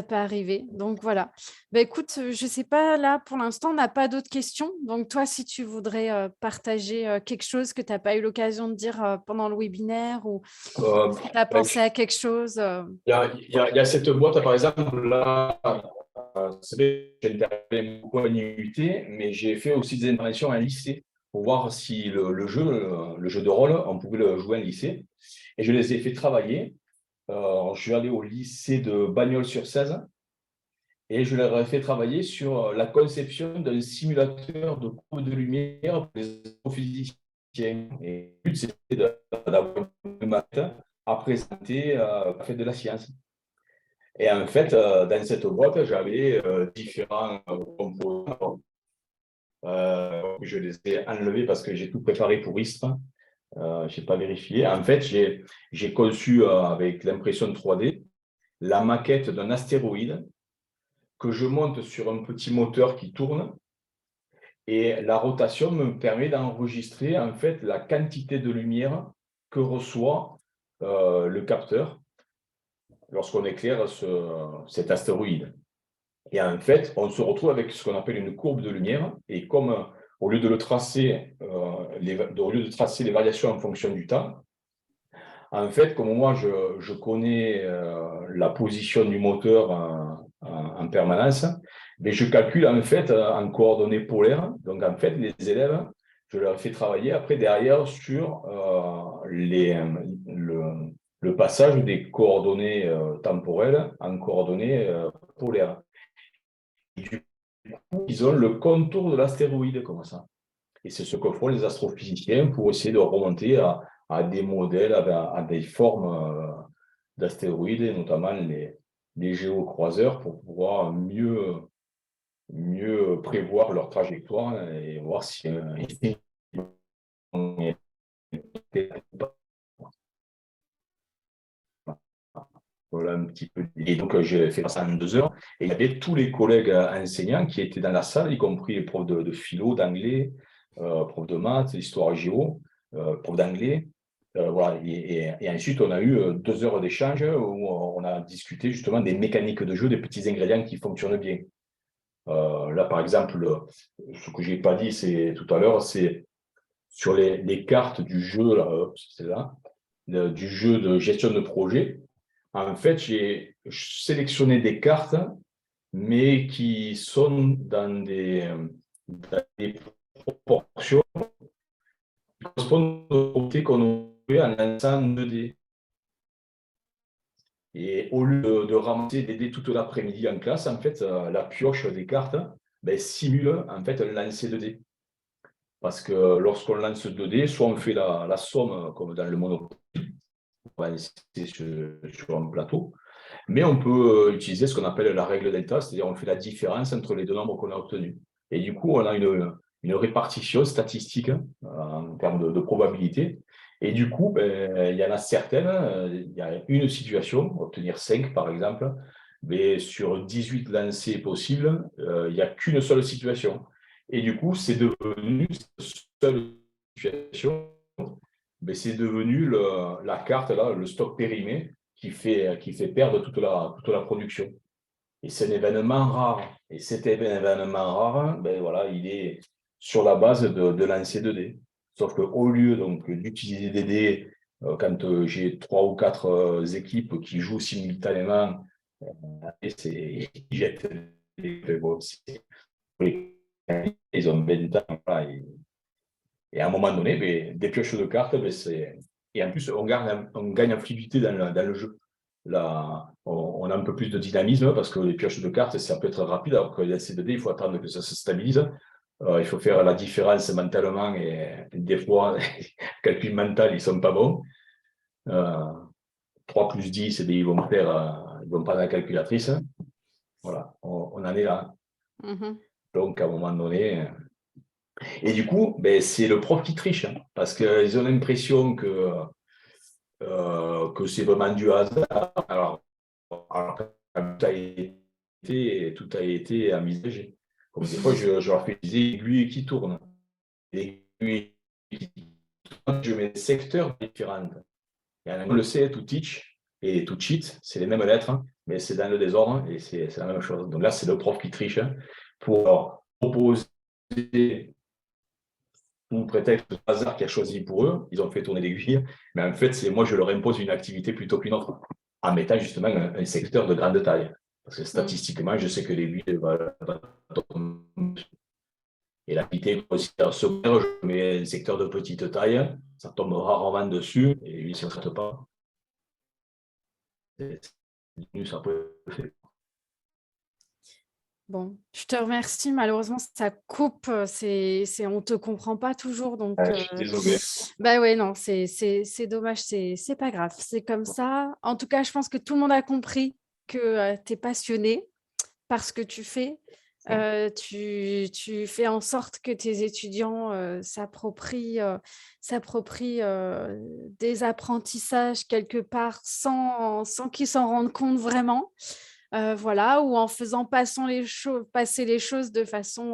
peut arriver. Donc voilà. Bah, écoute, je ne sais pas, là, pour l'instant, on n'a pas d'autres questions. Donc toi, si tu voudrais partager quelque chose que tu n'as pas eu l'occasion de dire pendant le webinaire ou si tu as pensé à quelque chose. Il y a cette boîte, par exemple, là, c'est vrai que j'ai intervenu beaucoup à l'IUT, mais j'ai fait aussi des interventions à un lycée pour voir si le jeu de rôle, on pouvait le jouer à un lycée. Et je les ai fait travailler. Je suis allé au lycée de Bagnols-sur-Cèze et je leur ai fait travailler sur la conception d'un simulateur de courbe de lumière pour les astrophysiciens. Et le but, c'était d'avoir un matin à présenter à faire de la science. Et en fait, dans cette boîte, j'avais différents composants. Je les ai enlevés parce que j'ai tout préparé pour ISPA. Je n'ai pas vérifié. En fait, j'ai conçu avec l'impression 3D la maquette d'un astéroïde que je monte sur un petit moteur qui tourne. Et la rotation me permet d'enregistrer en fait la quantité de lumière que reçoit le capteur lorsqu'on éclaire cet astéroïde. Et en fait, on se retrouve avec ce qu'on appelle une courbe de lumière. Et comme au lieu de tracer les variations en fonction du temps, en fait, comme moi, je connais la position du moteur en permanence, mais je calcule en fait en coordonnées polaires. Donc, en fait, les élèves, je leur fais travailler après derrière sur le passage des coordonnées temporelles en coordonnées polaires. Et du coup, ils ont le contour de l'astéroïde comme ça. Et c'est ce que font les astrophysiciens pour essayer de remonter à des modèles, à des formes d'astéroïdes, et notamment les géocroiseurs, pour pouvoir mieux prévoir leur trajectoire et voir si voilà un petit peu. Et donc, j'ai fait ça en 2 heures. Et il y avait tous les collègues enseignants qui étaient dans la salle, y compris les profs de philo, d'anglais, profs de maths, d'histoire géo, profs d'anglais. Voilà. Et ensuite, on a eu 2 heures d'échange où on a discuté justement des mécaniques de jeu, des petits ingrédients qui fonctionnent bien. Là, par exemple, ce que je n'ai pas dit tout à l'heure, c'est sur les cartes du jeu, là, c'est là, du jeu de gestion de projet. En fait, j'ai sélectionné des cartes, mais qui sont dans des proportions qui correspondent aux propriétés qu'on a en lançant 2D. Et au lieu de ramasser des dés toute l'après-midi en classe, en fait, la pioche des cartes simule en fait un lancer de dés. Parce que lorsqu'on lance 2 dés, soit on fait la somme comme dans le Monopoly, on va lancer sur un plateau, mais on peut utiliser ce qu'on appelle la règle delta, c'est-à-dire on fait la différence entre les deux nombres qu'on a obtenus. Et du coup, on a une répartition statistique en termes de probabilité. Et du coup, il y en a certaines, il y a une situation, obtenir 5 par exemple, mais sur 18 lancers possibles, il n'y a qu'une seule situation. Et du coup, c'est devenu cette seule situation, mais c'est devenu la carte, là, le stock périmé, qui fait perdre toute la production. Et c'est un événement rare. Et cet événement rare, voilà, il est sur la base de lancer 2 dés. Sauf qu'au lieu d'utiliser des dés, quand j'ai 3 ou 4 équipes qui jouent simultanément, ils jettent bon, ils ont 20 ans. Voilà, et à un moment donné, des pioches de cartes, et en plus, on gagne en fluidité dans le jeu. Là, on a un peu plus de dynamisme parce que les pioches de cartes, ça peut être rapide, alors que les C2D, il faut attendre que ça se stabilise. Il faut faire la différence mentalement et des fois, les calculs mentaux, ils ne sont pas bons. 3 plus 10, ils vont prendre la calculatrice. Voilà, on en est là. Donc, à un moment donné. Et du coup, ben, c'est le prof qui triche, hein, parce qu'ils ont l'impression que c'est vraiment du hasard. Alors tout a été envisagé. Comme des fois, je leur fais des aiguilles qui tournent. Des aiguilles qui tournent, je mets des secteurs différents. Et en anglais, le C, to teach et to cheat, c'est les mêmes lettres, hein, mais c'est dans le désordre et c'est la même chose. Donc là, c'est le prof qui triche, hein, pour leur proposer sous prétexte de hasard qui a choisi pour eux. Ils ont fait tourner l'aiguille, mais en fait, c'est moi, je leur impose une activité plutôt qu'une autre, en mettant justement un secteur de grande taille. Parce que statistiquement, je sais que l'aiguille va tomber. Et l'activité considère secondaire, je mets un secteur de petite taille, ça tombe rarement dessus, et lui, ça ne traite pas. Ça peut faire. Bon, je te remercie. Malheureusement, ça coupe. On ne te comprend pas toujours. Donc, Je suis désolé. bah ouais, non, c'est dommage. C'est pas grave. C'est comme ça. En tout cas, je pense que tout le monde a compris que tu es passionné par ce que tu fais. Tu fais en sorte que tes étudiants s'approprient des apprentissages quelque part sans qu'ils s'en rendent compte vraiment. Voilà, ou en faisant passer les choses de façon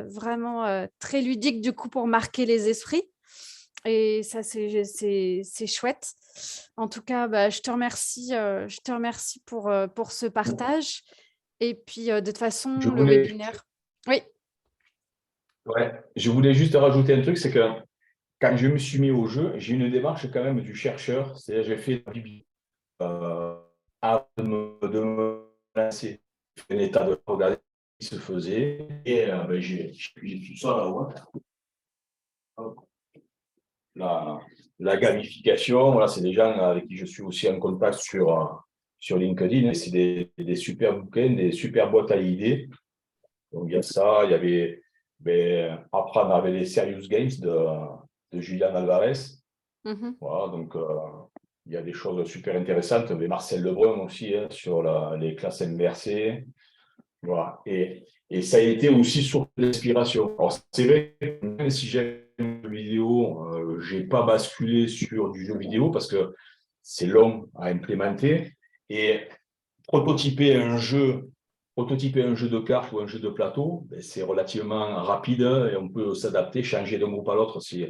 vraiment très ludique, du coup, pour marquer les esprits. Et ça, c'est chouette. En tout cas, bah, je te remercie pour ce partage. Et puis, de toute Je façon, le voulais, webinaire. Oui. je voulais juste rajouter un truc, c'est que quand je me suis mis au jeu, j'ai une démarche quand même du chercheur, c'est-à-dire j'ai fait la bibliothèque avant de me lancer. J'ai fait un état de regarder ce qui se faisait et ben, j'ai tout ça là-haut. La gamification, voilà, c'est des gens avec qui je suis aussi en contact sur LinkedIn. Et c'est des super bouquins, des super boîtes à idées. Donc, il y a ça, il y avait, après, on avait les Serious Games de Julian Alvarez. Voilà, donc, il y a des choses super intéressantes. Mais Marcel Lebrun aussi, hein, sur les classes inversées. Voilà. Et ça a été aussi source d'inspiration. Alors, c'est vrai que même si j'aime le jeu vidéo, je n'ai pas basculé sur du jeu vidéo parce que c'est long à implémenter. Et prototyper un jeu de cartes ou un jeu de plateau, ben, c'est relativement rapide et on peut s'adapter, changer d'un groupe à l'autre si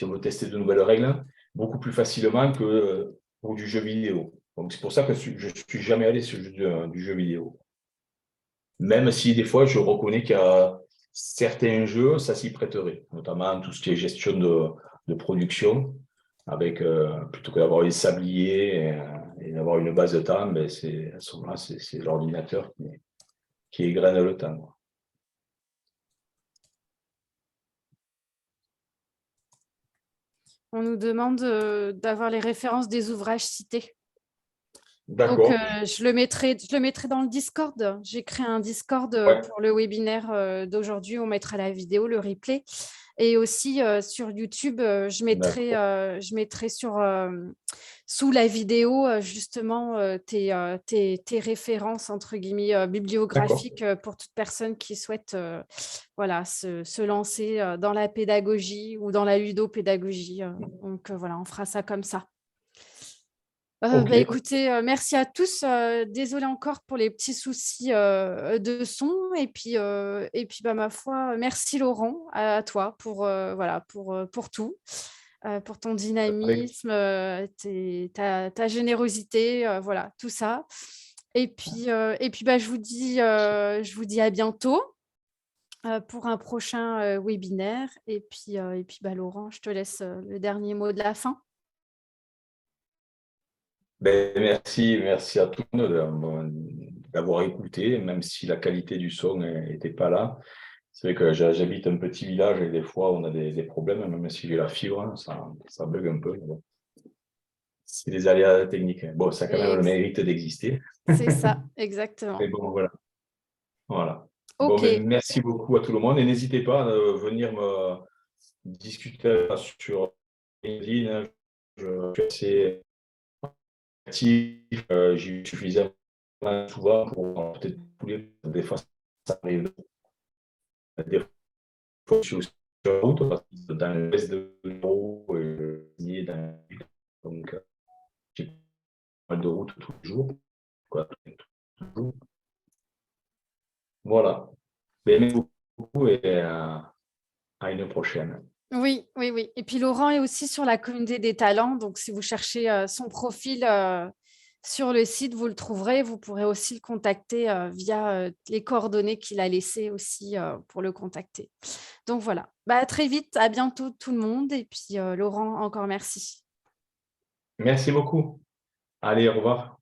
on veut tester de nouvelles règles, beaucoup plus facilement que pour du jeu vidéo. Donc, c'est pour ça que je ne suis jamais allé sur du jeu vidéo. Même si des fois, je reconnais qu'il y a certains jeux, ça s'y prêterait, notamment tout ce qui est gestion de production, avec plutôt que d'avoir les sabliers et d'avoir une base de temps, ben à ce moment-là, c'est l'ordinateur qui égrène le temps. On nous demande d'avoir les références des ouvrages cités. Donc, D'accord. je le mettrai dans le Discord. J'ai créé un Discord Ouais, pour le webinaire d'aujourd'hui. On mettra la vidéo, le replay. Et aussi sur YouTube, d'accord. je mettrai sous la vidéo justement tes références, entre guillemets, D'accord. bibliographiques pour toute personne qui souhaite voilà, se lancer dans la pédagogie ou dans la ludopédagogie. Donc, voilà, on fera ça comme ça. OK. Bah, écoutez, merci à tous. Désolée encore pour les petits soucis de son. Et puis bah, ma foi, merci Laurent, à toi voilà, pour tout, pour ton Avec, dynamisme, ta générosité, voilà, tout ça. Et puis bah, je vous dis à bientôt pour un prochain webinaire. Et puis bah, Laurent, je te laisse le dernier mot de la fin. merci à tous d'avoir écouté, même si la qualité du son n'était pas là. C'est vrai que j'habite un petit village et des fois on a des problèmes, même si j'ai la fibre, hein, ça bug un peu. Bon. C'est des aléas techniques. Bon, ça a quand même le Ex- mérite d'exister. C'est ça, exactement. Mais bon, voilà. Voilà. Bon, Ok, mais merci beaucoup à tout le monde et n'hésitez pas à venir me discuter sur LinkedIn, hein. Je suis assez actif, j'y vais suffisamment souvent pour peut-être tous les des fois ça arrive. Des fois, je suis aussi sur la route parce que dans l'ouest de l'Euro et dans donc j'ai pas mal de route tous les jours, quoi, tous les jours. Voilà. Ben, merci beaucoup et à une prochaine. oui, oui, oui. Et puis Laurent est aussi sur la communauté des talents. Donc, si vous cherchez son profil sur le site, vous le trouverez. Vous pourrez aussi le contacter via les coordonnées qu'il a laissées aussi pour le contacter. Donc, voilà. Bah, à très vite. À bientôt tout le monde. Et puis, Laurent, encore merci. Merci beaucoup. Allez, au revoir.